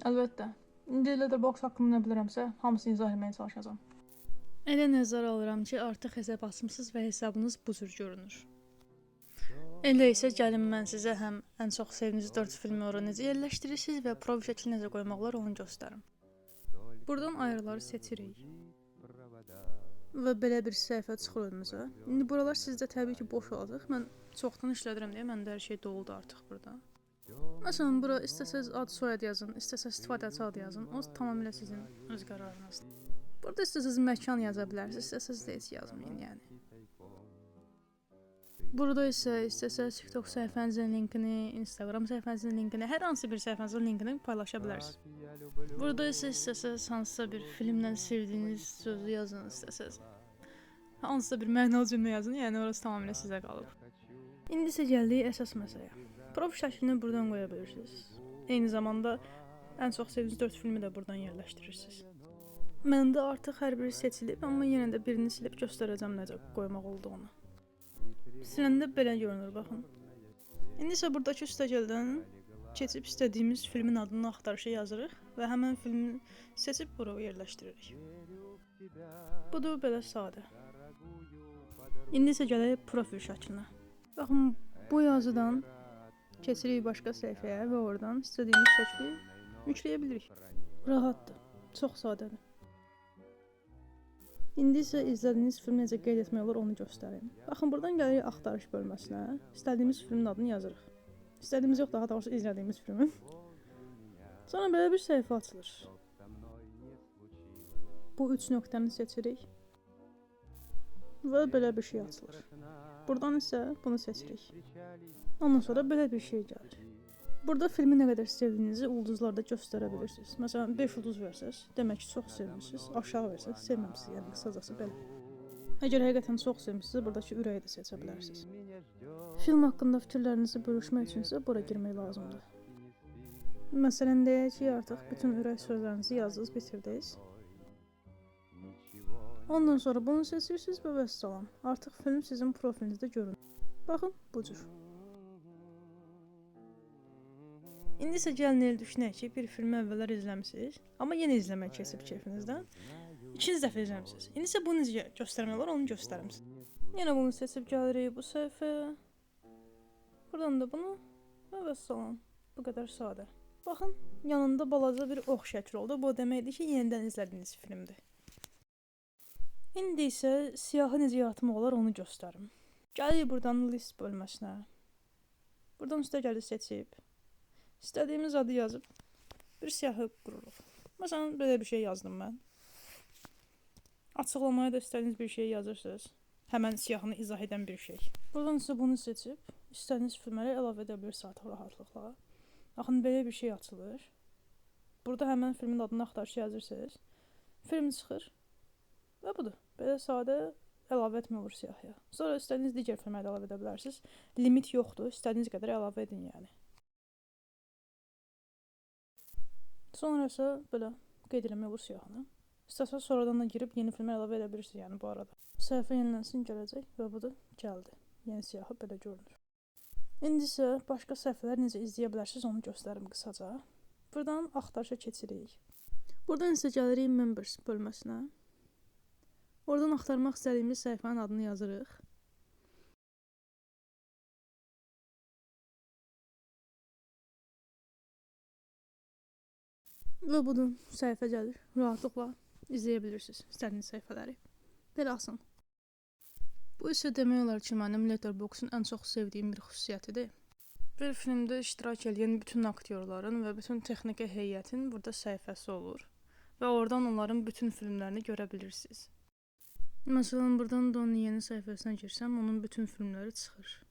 Əlbəttə. İndi Letterboxd haqqında nə bilirəmsə, hamısını izah etməyə çalışacağam. Elə nəzərə alıram ki, artıq hesab açmısınız və hesabınız bu cür görünür. Elə isə gəlin mən sizə həm ən çox sevdiyiniz 4 filmi ora necə yerləşdirirsiniz və profil şəkli necə qoymaq olar onu göstərim. Buradan ayrıları seçirik. Və belə bir səhifə çıxır önümüzə. İndi buralar sizdə təbii ki boş olacaq. Mən çoxdan işlədirəm deyə məndə hər şey doldu artıq burada. Məsələn, bura istəsəz ad soyad yazın, istəsəz istifadəçi adı yazın. O tamamilə sizin öz qərarınızdır. Burada istəsəz məkan yaza bilərsiniz, istəsəz date yazmayın yəni. Burada isə istəsəz TikTok səhifənizin linkini, Instagram səhifənizin linkini, hər hansı bir səhifənizin linkini paylaşa bilərsiniz. Burada isə istəsəz hansısa bir filmdən sevdiyiniz sözü yazın, istəsəz hansısa bir mənalı cümlə yazın, yəni orası tamamilə sizə qalıb. İndi isə gəldik əsas məsələyə. Profil şəklini buradan qoya bilirsiniz. Eyni zamanda ən çox sevdiyiniz 4 filmi də buradan yerləşdirirsiniz. Məndə artıq hər biri seçilib, amma yenə də birini silib göstərəcəm necə qoymaq olduğunu. Siləndə belə görünür, baxın. İndi isə buradakı üstəgəldən keçib istədiyimiz filmin adını axtarışa yazırıq və həmin filmi seçib bura yerləşdiririk. Budur belə sadə. İndi isə gələk profil şəklinə. Baxın, bu yazıdan keçirik başqa səhifəyə və oradan istədiyimiz şəkli yükləyə bilirik. Rahatdır, çox sadədir. İndi isə izlədiyiniz filmi necə qeyd etmək olur onu göstərim. Baxın, buradan gəlirik axtarış bölməsinə. İstədiyimiz filmin adını yazırıq. İstədiyimiz yox, daha doğrusu izlədiyimiz filmin. Sonra belə bir səhifə açılır. Bu 3 nöqtəni seçirik. Və belə bir şey açılır. Buradan isə bunu seçirik. Ondan sonra belə bir şey gəlir. Burada filmi nə qədər sevdiyinizi ulduzlarda göstərə bilirsiniz. Məsələn, 5 ulduz versəz, demək ki, çox sevmişsiniz. Aşağı versəz, sevməmişsiniz. Yəni qısacası belə. Əgər həqiqətən çox sevmişsinizsə, buradakı ürəyi də seçə bilərsiniz. Film haqqında fikirlərinizi bölüşmək üçünsə bura girmək lazımdır. Məsələn, deyək ki, artıq bütün ürək sözlərinizi yazdınız, bitirdiniz. Ondan sonra bunu seçirsiniz və vəssalam. Artıq film sizin profilinizdə görünür. Baxın, bu cür. İndi isə gəlin elə düşünək ki, bir filmi əvvəllər izləmişsiniz, amma yenə izləmək keçib keyfinizdən. İkinci dəfə izləmişsiniz. İndi isə bunu necə göstərmək olar, onu göstərim sizə. Yenə bunu seçib gəlirik bu səhifəyə. Buradan da bunu və vəssalam. Bu qədər sadə. Baxın, yanında balaca bir ox şəkli oldu. Bu deməkdir ki, yenidən izlədiyiniz filmdir. İndi isə siyahı necə yaratmaq olar, onu göstərim. Gəlirik buradan list bölməsinə. Buradan üstəgəli seçib. İstədiyimiz adı yazıb bir siyahı qururuq. Məsələn, belə bir şey yazdım mən. Açıqlamaya da istədiyiniz bir şey yazırsınız. Həmən siyahını izah edən bir şey. Buradan isə bunu seçib istədiyiniz filmləri əlavə edə bilirsiniz artıq rahatlıqla. Baxın, belə bir şey açılır. Burada həmən filmin adını axtarış yazırsınız. Film çıxır və budur. Belə sadə əlavə etmək olur siyahıya. Sonra istədiyiniz digər filmləri də əlavə edə bilərsiniz. Limit yoxdur, istədiyiniz qədər əlavə edin yəni. Sonra isə belə qeyd eləmək olur siyahını. İstəsəz sonradan da girib yeni filmə əlavə edə bilirsiniz yəni bu arada. Səhifə yenilənsin, gələcək və budur, gəldi. Yeni siyahı belə görünür. İndi isə başqa səhifələr necə izləyə bilərsiniz onu göstərim qısaca. Buradan axtarışa keçirik. Buradan isə gəlirik Members bölməsinə. Oradan axtarmaq istədiyimiz səhifənin adını yazırıq. Və budur, səhifə gəlir. Rahatlıqla izləyə bilirsiniz istədiyiniz səhifələri. Belə asan. Bu isə demək olar ki, mənim Letterboxd'un ən çox sevdiyim bir xüsusiyyətidir. Bir filmdə iştirak edən bütün aktyorların və bütün texniki heyətin burada səhifəsi olur. Və oradan onların bütün filmlərini görə bilirsiniz. Məsələn, buradan Donnie Yen'in səhifəsinə girsəm, onun bütün filmləri çıxır.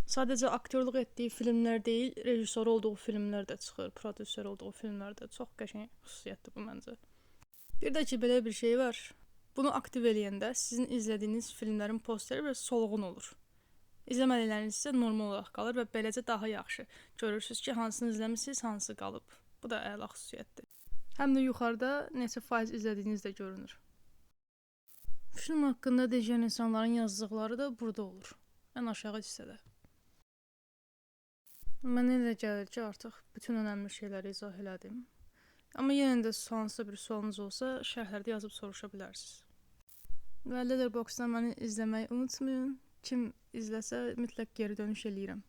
Sadəcə aktyorluq etdiyi filmlər deyil, rejissor olduğu filmlər də çıxır, prodüser olduğu filmlər də. Çox qəşəng xüsusiyyətdir bu məncə. Bir də ki, belə bir şey var. Bunu aktiv eləyəndə sizin izlədiyiniz filmlərin posteri və solğun olur. İzləməlikləriniz isə normal olaraq qalır və beləcə daha yaxşı görürsünüz ki, hansını izləmişsiniz, hansı qalıb. Bu da əla xüsusiyyətdir. Həm də yuxarıda neçə faiz izlədiyiniz də görünür. Film haqqında deyən insanların yazdıqları da burada olur. Ən aşağı hissədə. Mənə elə gəlir ki, artıq bütün önəmli şeyləri izah elədim. Amma yenə də hansısa bir sualınız olsa, şərhlərdə yazıb soruşa bilərsiniz. Və Letterboxddan məni izləməyi unutmayın. Kim izləsə mütləq geri dönüş eləyirəm.